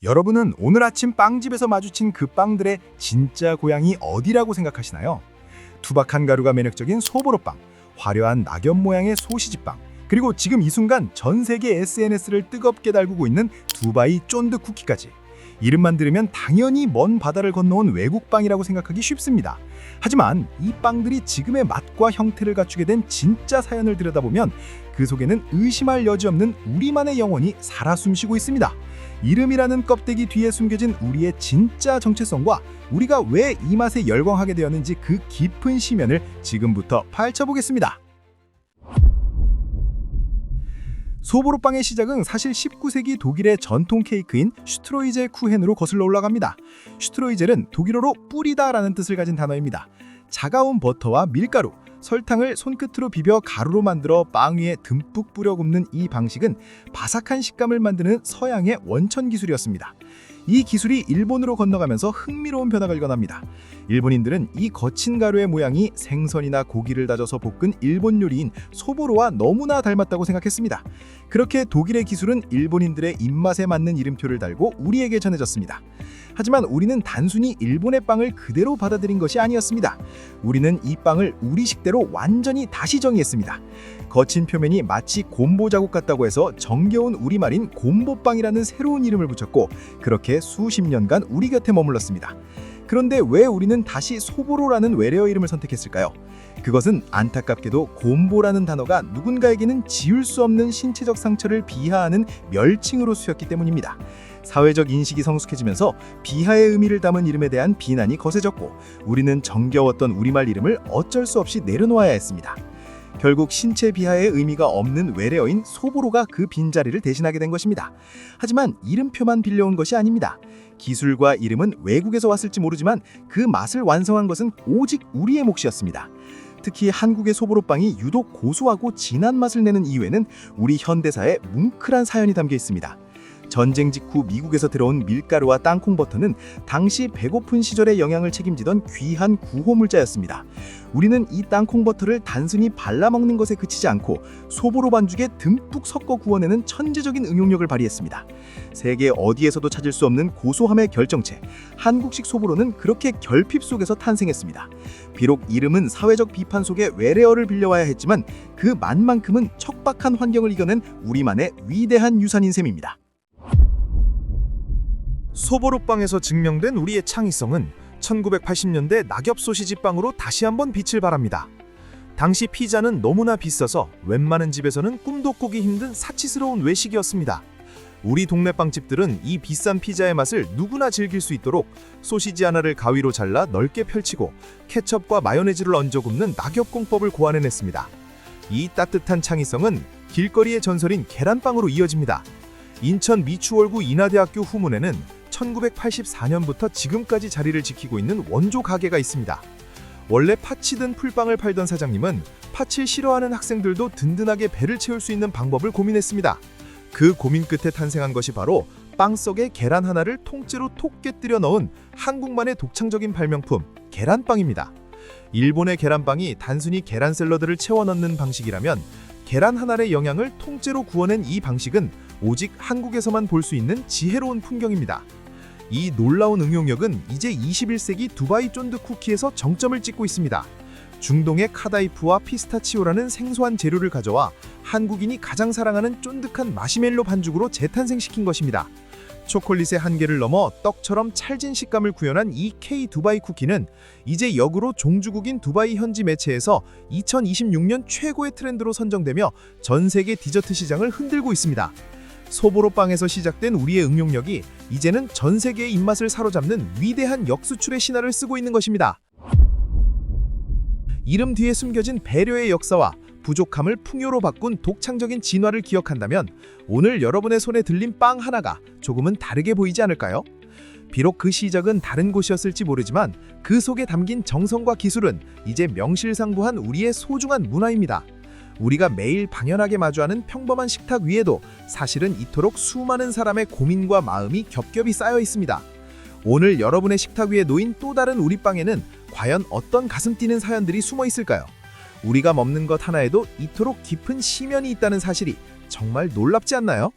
여러분은 오늘 아침 빵집에서 마주친 그 빵들의 진짜 고향이 어디라고 생각하시나요? 투박한 가루가 매력적인 소보로빵, 화려한 낙엽 모양의 소시지빵, 그리고 지금 이 순간 전 세계 SNS를 뜨겁게 달구고 있는 두바이 쫀득 쿠키까지. 이름만 들으면 당연히 먼 바다를 건너온 외국빵이라고 생각하기 쉽습니다. 하지만 이 빵들이 지금의 맛과 형태를 갖추게 된 진짜 사연을 들여다보면 그 속에는 의심할 여지 없는 우리만의 영혼이 살아 숨쉬고 있습니다. 이름이라는 껍데기 뒤에 숨겨진 우리의 진짜 정체성과 우리가 왜 이 맛에 열광하게 되었는지 그 깊은 심연을 지금부터 파헤쳐보겠습니다. 소보로빵의 시작은 사실 19세기 독일의 전통 케이크인 슈트로이제 쿠헨으로 거슬러 올라갑니다. 슈트로이젤은 독일어로 뿌리다라는 뜻을 가진 단어입니다. 차가운 버터와 밀가루, 설탕을 손끝으로 비벼 가루로 만들어 빵 위에 듬뿍 뿌려 굽는 이 방식은 바삭한 식감을 만드는 서양의 원천 기술이었습니다. 이 기술이 일본으로 건너가면서 흥미로운 변화가 일어납니다. 일본인들은 이 거친 가루의 모양이 생선이나 고기를 다져서 볶은 일본 요리인 소보로와 너무나 닮았다고 생각했습니다. 그렇게 독일의 기술은 일본인들의 입맛에 맞는 이름표를 달고 우리에게 전해졌습니다. 하지만 우리는 단순히 일본의 빵을 그대로 받아들인 것이 아니었습니다. 우리는 이 빵을 우리식대로 완전히 다시 정의했습니다. 거친 표면이 마치 곰보 자국 같다고 해서 정겨운 우리말인 곰보빵이라는 새로운 이름을 붙였고 그렇게 수십 년간 우리 곁에 머물렀습니다. 그런데 왜 우리는 다시 소보로라는 외래어 이름을 선택했을까요? 그것은 안타깝게도 곰보라는 단어가 누군가에게는 지울 수 없는 신체적 상처를 비하하는 멸칭으로 쓰였기 때문입니다. 사회적 인식이 성숙해지면서 비하의 의미를 담은 이름에 대한 비난이 거세졌고 우리는 정겨웠던 우리말 이름을 어쩔 수 없이 내려놓아야 했습니다. 결국 신체 비하의 의미가 없는 외래어인 소보로가 그 빈자리를 대신하게 된 것입니다. 하지만 이름표만 빌려온 것이 아닙니다. 기술과 이름은 외국에서 왔을지 모르지만 그 맛을 완성한 것은 오직 우리의 몫이었습니다. 특히 한국의 소보로빵이 유독 고소하고 진한 맛을 내는 이유에는 우리 현대사의 뭉클한 사연이 담겨 있습니다. 전쟁 직후 미국에서 들어온 밀가루와 땅콩버터는 당시 배고픈 시절의 영양을 책임지던 귀한 구호물자였습니다. 우리는 이 땅콩버터를 단순히 발라먹는 것에 그치지 않고 소보로 반죽에 듬뿍 섞어 구워내는 천재적인 응용력을 발휘했습니다. 세계 어디에서도 찾을 수 없는 고소함의 결정체, 한국식 소보로는 그렇게 결핍 속에서 탄생했습니다. 비록 이름은 사회적 비판 속에 외래어를 빌려와야 했지만 그 맛만큼은 척박한 환경을 이겨낸 우리만의 위대한 유산인 셈입니다. 소보로빵에서 증명된 우리의 창의성은 1980년대 낙엽 소시지 빵으로 다시 한번 빛을 발합니다. 당시 피자는 너무나 비싸서 웬만한 집에서는 꿈도 꾸기 힘든 사치스러운 외식이었습니다. 우리 동네 빵집들은 이 비싼 피자의 맛을 누구나 즐길 수 있도록 소시지 하나를 가위로 잘라 넓게 펼치고 케첩과 마요네즈를 얹어 굽는 낙엽공법을 고안해냈습니다. 이 따뜻한 창의성은 길거리의 전설인 계란빵으로 이어집니다. 인천 미추홀구 인하대학교 후문에는 1984년부터 지금까지 자리를 지키고 있는 원조 가게가 있습니다. 원래 팥이 든 풀빵을 팔던 사장님은 팥을 싫어하는 학생들도 든든하게 배를 채울 수 있는 방법을 고민했습니다. 그 고민 끝에 탄생한 것이 바로 빵 속에 계란 하나를 통째로 톡 깨뜨려 넣은 한국만의 독창적인 발명품 계란빵입니다. 일본의 계란빵이 단순히 계란 샐러드를 채워 넣는 방식이라면 계란 하나의 영양을 통째로 구워낸 이 방식은 오직 한국에서만 볼 수 있는 지혜로운 풍경입니다. 이 놀라운 응용력은 이제 21세기 두바이 쫀득 쿠키에서 정점을 찍고 있습니다. 중동의 카다이프와 피스타치오라는 생소한 재료를 가져와 한국인이 가장 사랑하는 쫀득한 마시멜로 반죽으로 재탄생시킨 것입니다. 초콜릿의 한계를 넘어 떡처럼 찰진 식감을 구현한 이 K 두바이 쿠키는 이제 역으로 종주국인 두바이 현지 매체에서 2026년 최고의 트렌드로 선정되며 전 세계 디저트 시장을 흔들고 있습니다. 소보로빵에서 시작된 우리의 응용력이 이제는 전 세계의 입맛을 사로잡는 위대한 역수출의 신화를 쓰고 있는 것입니다. 이름 뒤에 숨겨진 배려의 역사와 부족함을 풍요로 바꾼 독창적인 진화를 기억한다면 오늘 여러분의 손에 들린 빵 하나가 조금은 다르게 보이지 않을까요? 비록 그 시작은 다른 곳이었을지 모르지만 그 속에 담긴 정성과 기술은 이제 명실상부한 우리의 소중한 문화입니다. 우리가 매일 당연하게 마주하는 평범한 식탁 위에도 사실은 이토록 수많은 사람의 고민과 마음이 겹겹이 쌓여 있습니다. 오늘 여러분의 식탁 위에 놓인 또 다른 우리 빵에는 과연 어떤 가슴 뛰는 사연들이 숨어 있을까요? 우리가 먹는 것 하나에도 이토록 깊은 심연이 있다는 사실이 정말 놀랍지 않나요?